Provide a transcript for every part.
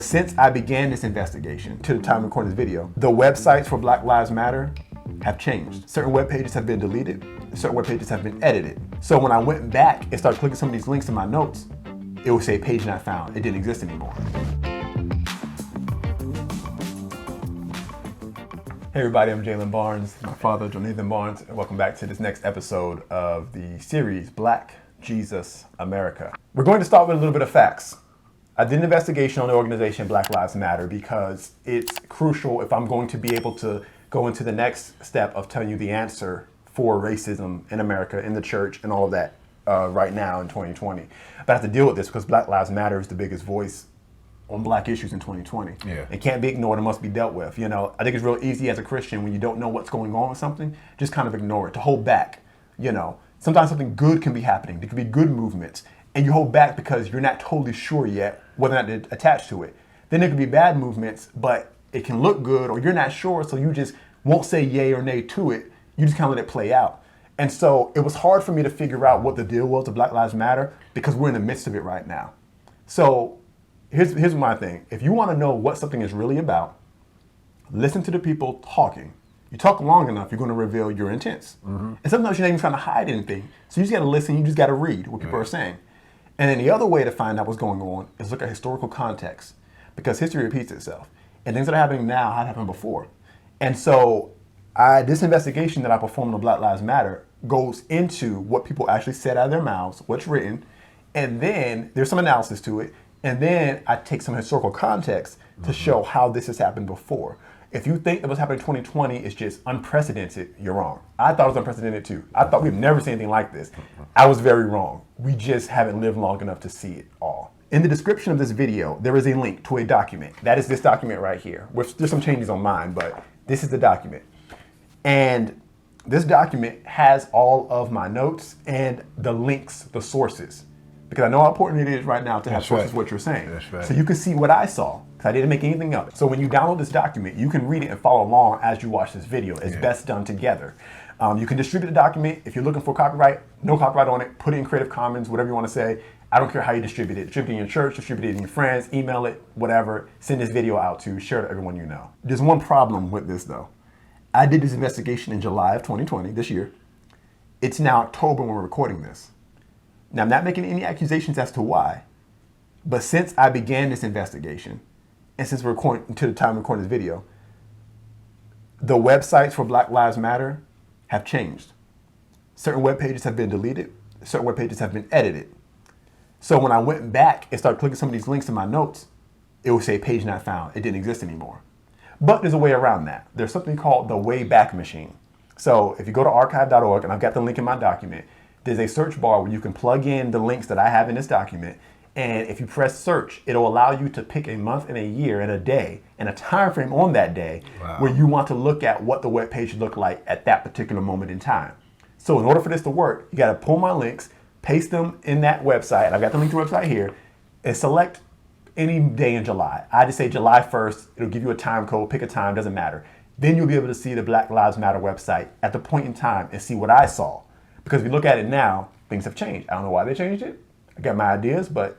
Since I began this investigation to the time of recording this video, the websites for Black Lives Matter have changed. Certain web pages have been deleted, certain web pages have been edited. So when I went back and started clicking some of these links in my notes, it would say page not found. It didn't exist anymore. Hey everybody, I'm Jalen Barnes, my father, Jonathan Barnes, and welcome back to this next episode of the series, Black Jesus America. We're going to start with a little bit of facts. I did an investigation on the organization Black Lives Matter because it's crucial if I'm going to be able to go into the next step of telling you the answer for racism in America, in the church, and all of that right now in 2020. But I have to deal with this because Black Lives Matter is the biggest voice on black issues in 2020. Yeah. It can't be ignored, it must be dealt with. You know, I think it's real easy as a Christian when you don't know what's going on with something, just kind of ignore it, to hold back. You know, sometimes something good can be happening. There could be good movements, and you hold back because you're not totally sure yet whether or not they're attached to it. Then there could be bad movements, but it can look good, or you're not sure, so you just won't say yay or nay to it. You just kind of let it play out. And so it was hard for me to figure out what the deal was to Black Lives Matter because we're in the midst of it right now. So here's my thing. If you want to know what something is really about, listen to the people talking. You talk long enough, you're going to reveal your intents. Mm-hmm. And sometimes you're not even trying to hide anything. So you just got to listen, you just got to read what people are saying. And then the other way to find out what's going on is look at historical context, because history repeats itself. And things that are happening now have happened before. And so this investigation that I performed on Black Lives Matter goes into what people actually said out of their mouths, what's written, and then there's some analysis to it. And then I take some historical context to show how this has happened before. If you think that what's happening in 2020 is just unprecedented, you're wrong. I thought it was unprecedented too. I thought we've never seen anything like this. I was very wrong. We just haven't lived long enough to see it all. In the description of this video, there is a link to a document. That is this document right here. There's some changes on mine, but this is the document. And this document has all of my notes and the links, the sources. Because I know how important it is right now to have sources what you're saying. That's right. So you can see what I saw, because I didn't make anything up. So when you download this document, you can read it and follow along as you watch this video. It's best done together. You can distribute the document. If you're looking for copyright, no copyright on it, put it in Creative Commons, whatever you want to say. I don't care how you distribute it. Distribute it in your church, distribute it in your friends, email it, whatever. Send this video out to, share it to everyone you know. There's one problem with this though. I did this investigation in July of 2020, this year. It's now October when we're recording this. Now, I'm not making any accusations as to why, but since I began this investigation, and since we're recording to the time of recording this video, the websites for Black Lives Matter have changed. Certain web pages have been deleted, certain web pages have been edited. So when I went back and started clicking some of these links in my notes, it would say page not found. It didn't exist anymore. But there's a way around that. There's something called the Wayback Machine. So if you go to archive.org, and I've got the link in my document, there's a search bar where you can plug in the links that I have in this document. And if you press search, it'll allow you to pick a month and a year and a day and a time frame on that day where you want to look at what the web page looked like at that particular moment in time. So in order for this to work, you got to pull my links, paste them in that website. I've got the link to the website here, and select any day in July. I just say July 1st. It'll give you a time code, pick a time, doesn't matter. Then you'll be able to see the Black Lives Matter website at the point in time and see what I saw. Because if you look at it now, things have changed. I don't know why they changed it. I got my ideas, but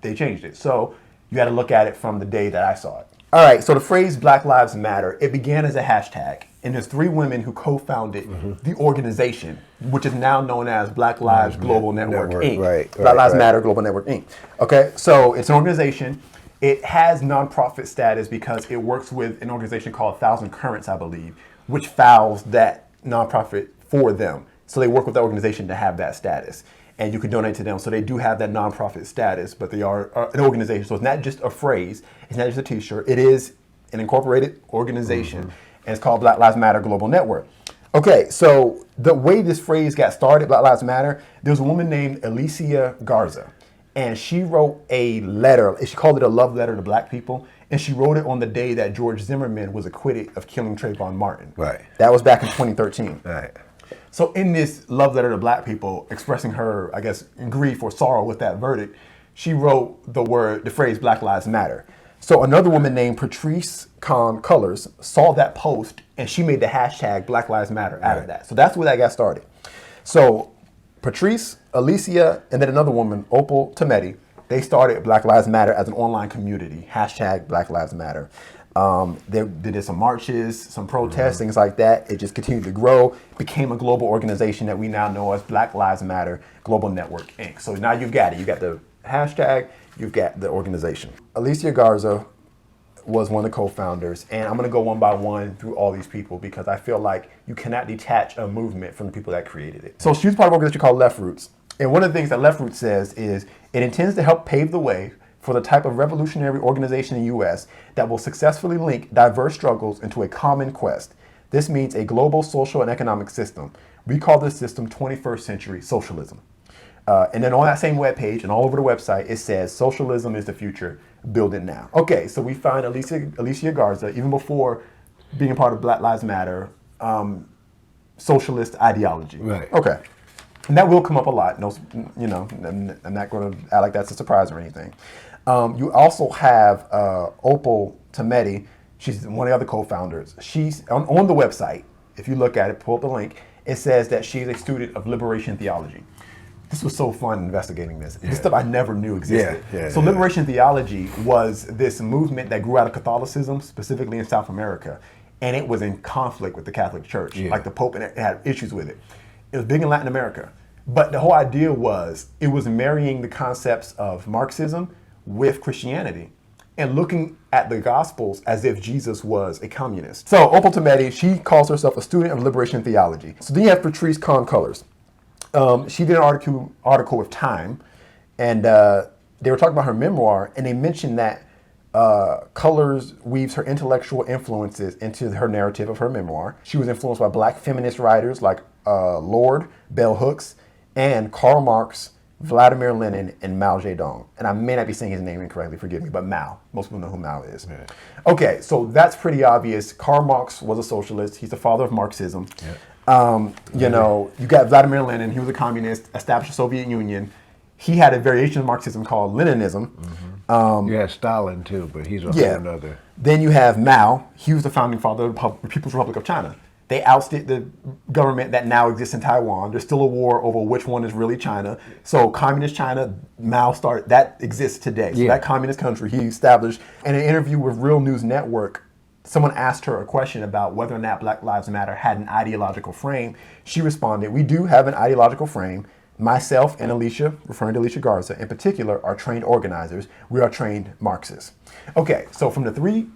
they changed it. So you got to look at it from the day that I saw it. All right, so the phrase Black Lives Matter, it began as a hashtag. And there's 3 women who co-founded the organization, which is now known as Black Lives Global Network, Inc. Black Lives Matter Global Network, Inc. Okay, so it's an organization. It has nonprofit status because it works with an organization called 1,000 Currents, I believe, which files that nonprofit for them. So they work with the organization to have that status, and you can donate to them. So they do have that nonprofit status, but they are an organization. So it's not just a phrase. It's not just a t-shirt. It is an incorporated organization, and it's called Black Lives Matter Global Network. Okay, so the way this phrase got started, Black Lives Matter, there's a woman named Alicia Garza, and she wrote a letter. She called it a love letter to black people, and she wrote it on the day that George Zimmerman was acquitted of killing Trayvon Martin. Right. That was back in 2013. Right. So in this love letter to black people, expressing her, I guess, grief or sorrow with that verdict, she wrote the phrase Black Lives Matter. So another woman named Patrice Colors saw that post, and she made the hashtag Black Lives Matter out of that. So that's where that got started. So Patrice, Alicia, and then another woman, Opal Tometi, They started Black Lives Matter as an online community, hashtag Black Lives Matter. They did some marches, some protests, things like that. It just continued to grow, became a global organization that we now know as Black Lives Matter Global Network, Inc. So now you've got it. You've got the hashtag, you've got the organization. Alicia Garza was one of the co-founders, and I'm going to go one by one through all these people because I feel like you cannot detach a movement from the people that created it. So she was part of an organization called Left Roots. And one of the things that Left Roots says is it intends to help pave the way for the type of revolutionary organization in the U.S. that will successfully link diverse struggles into a common quest. This means a global social and economic system. We call this system 21st century socialism. And then on that same webpage and all over the website, it says socialism is the future, build it now. Okay, so we find Alicia Garza, even before being a part of Black Lives Matter, socialist ideology. Right. Okay. And that will come up a lot. No, you know, I'm not going to act like that's a surprise or anything. You also have Opal Tometi. She's one of the other co-founders. She's on the website. If you look at it, pull up the link. It says that she's a student of liberation theology. This was so fun investigating this. This stuff I never knew existed. So liberation theology was this movement that grew out of Catholicism, specifically in South America, and it was in conflict with the Catholic Church. Like the Pope had issues with it. It was big in Latin America. But the whole idea was it was marrying the concepts of Marxism with Christianity and looking at the Gospels as if Jesus was a communist. So Opal Tometi, she calls herself a student of liberation theology. So then you have Patrice Kahn-Cullors. She did an article with Time, and they were talking about her memoir, and they mentioned that Cullors weaves her intellectual influences into her narrative of her memoir. She was influenced by black feminist writers like Lord, Bell Hooks, and Karl Marx, Vladimir Lenin, and Mao Zedong. And I may not be saying his name incorrectly, forgive me, but Mao. Most people know who Mao is. Yeah. Okay, so that's pretty obvious. Karl Marx was a socialist. He's the father of Marxism. Yeah. You know, you got Vladimir Lenin. He was a communist, established the Soviet Union. He had a variation of Marxism called Leninism. You had Stalin too, but he's a whole nother. Then you have Mao. He was the founding father of the People's Republic of China. They ousted the government that now exists in Taiwan. There's still a war over which one is really China. So communist China, Mao started, that exists today. So that communist country he established. In an interview with Real News Network, someone asked her a question about whether or not Black Lives Matter had an ideological frame. She responded, "We do have an ideological frame. Myself and Alicia," referring to Alicia Garza in particular, "are trained organizers. We are trained Marxists." Okay, so from the three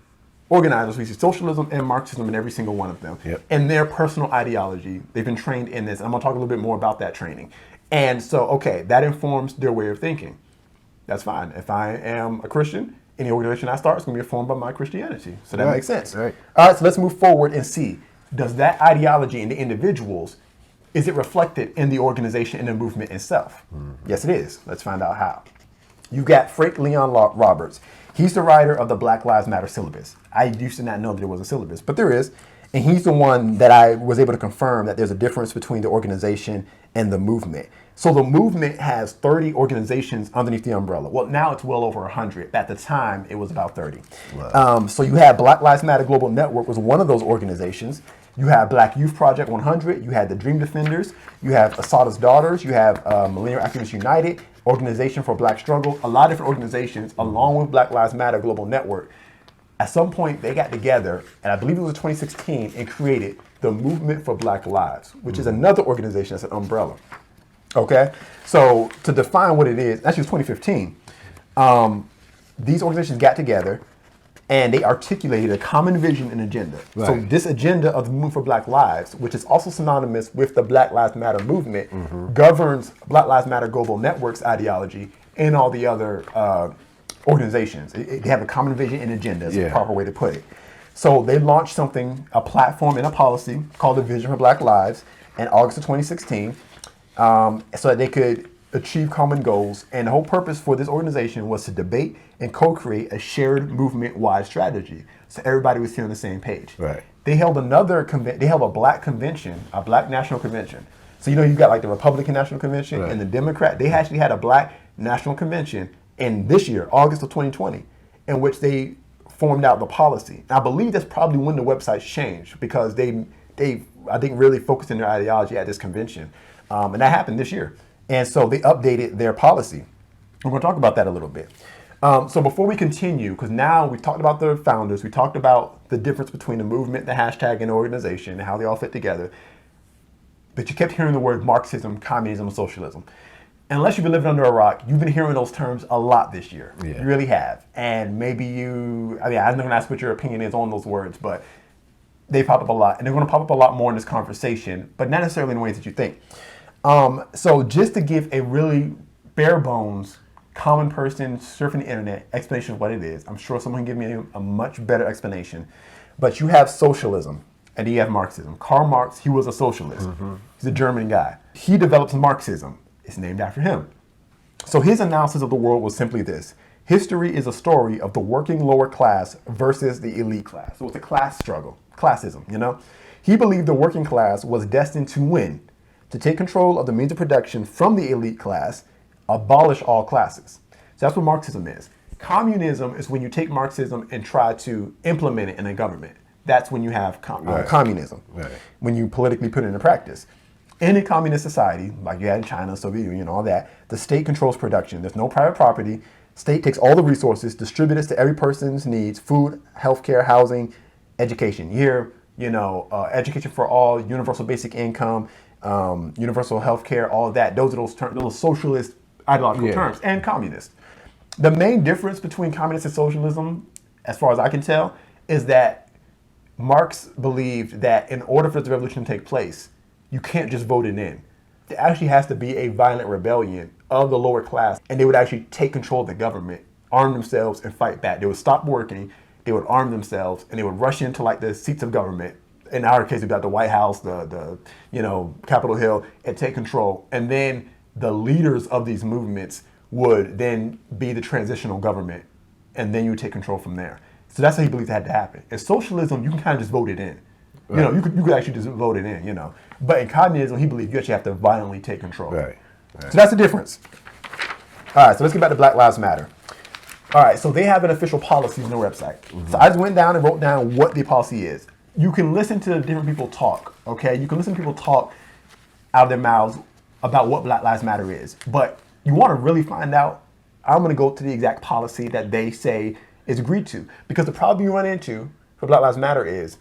organizers, we see socialism and Marxism in every single one of them. And their personal ideology, they've been trained in this. I'm going to talk a little bit more about that training. And so, okay, that informs their way of thinking. That's fine. If I am a Christian, any organization I start is going to be informed by my Christianity. So that makes sense. All right, so let's move forward and see, does that ideology in the individuals, is it reflected in the organization and the movement itself? Yes, it is. Let's find out how. You got Frank Leon Roberts. He's the writer of the Black Lives Matter syllabus. I used to not know that there was a syllabus, but there is. And he's the one that I was able to confirm that there's a difference between the organization and the movement. So the movement has 30 organizations underneath the umbrella. Well, now it's well over 100. At the time, it was about 30. Wow. So you have Black Lives Matter Global Network was one of those organizations. You have Black Youth Project 100. You had the Dream Defenders. You have Assata's Daughters. You have Millennial Activists United, Organization for Black Struggle. A lot of different organizations, along with Black Lives Matter Global Network. At some point, they got together, and I believe it was 2016, and created the Movement for Black Lives, which is another organization that's an umbrella. Okay? So to define what it is, actually it was 2015, these organizations got together, and they articulated a common vision and agenda. Right. So this agenda of the Movement for Black Lives, which is also synonymous with the Black Lives Matter movement, governs Black Lives Matter Global Network's ideology and all the other organizations. They have a common vision and agenda is the proper way to put it. So they launched something, a platform and a policy called the Vision for Black Lives in August of 2016 so that they could achieve common goals. And the whole purpose for this organization was to debate and co-create a shared movement-wide strategy so everybody was here on the same page. Right. They held they held a black convention, a black national convention. So you know, you've got like the Republican National Convention and the Democrat. They actually had a black national convention in this year, August of 2020, in which they formed out the policy. I believe that's probably when the websites changed because they I think really focused in their ideology at this convention. And that happened this year. And so they updated their policy. We're going to talk about that a little bit. So before we continue, because now we talked about the founders, we talked about the difference between the movement, the hashtag, and the organization, and how they all fit together. But you kept hearing the word Marxism, communism, and socialism. Unless you've been living under a rock, you've been hearing those terms a lot this year. Yeah. You really have. And maybe I'm not going to ask what your opinion is on those words, but they pop up a lot. And they're going to pop up a lot more in this conversation, but not necessarily in the ways that you think. So just to give a really bare bones, common person surfing the internet explanation of what it is, I'm sure someone can give me a much better explanation. But you have socialism, and then you have Marxism. Karl Marx, he was a socialist. He's a German guy. He develops Marxism. It's named after him. So his analysis of the world was simply this. History is a story of the working lower class versus the elite class. So it's a class struggle, classism, you know? He believed the working class was destined to win, to take control of the means of production from the elite class, abolish all classes. So that's what Marxism is. Communism is when you take Marxism and try to implement it in a government. That's when you have communism, when you politically put it into practice. In a communist society, like you had in China, Soviet Union, all that, the state controls production. There's no private property. State takes all the resources, distributes to every person's needs: food, healthcare, housing, education. Education for all, universal basic income, universal healthcare, all of that. Those are those terms, those socialist ideological terms, and communist. The main difference between communist and socialism, as far as I can tell, is that Marx believed that in order for the revolution to take place, you can't just vote it in. There actually has to be a violent rebellion of the lower class, and they would actually take control of the government, arm themselves, and fight back. They would stop working, they would arm themselves, and they would rush into like the seats of government. In our case, we've got the White House, the Capitol Hill, and take control. And then the leaders of these movements would then be the transitional government, and then you would take control from there. So that's how he believed it had to happen. In socialism, you can kind of just vote it in. Right. You could actually just vote it in, But in communism, he believed you actually have to violently take control. Right. So that's the difference. All right, so let's get back to Black Lives Matter. All right, so they have an official policy on their website. So I just went down and wrote down what the policy is. You can listen to different people talk, okay? You can listen to people talk out of their mouths about what Black Lives Matter is. But you want to really find out, I'm going to go to the exact policy that they say is agreed to. Because the problem you run into for Black Lives Matter is,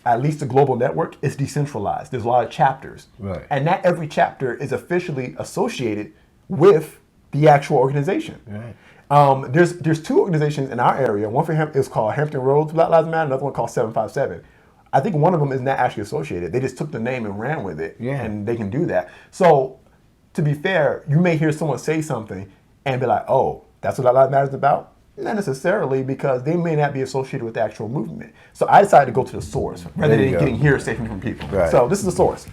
at least the global network is decentralized. There's a lot of chapters. Right. And not every chapter is officially associated with the actual organization. Right. There's two organizations in our area. One for him is called Hampton Roads Black Lives Matter, another one called 757. I think one of them is not actually associated. They just took the name and ran with it. Yeah. And they can do that. So to be fair, you may hear someone say something and be like, oh, that's what Black Lives Matter is about? Not necessarily, because they may not be associated with the actual movement. So I decided to go to the source rather than getting hearsay from people. Right. So this is the source.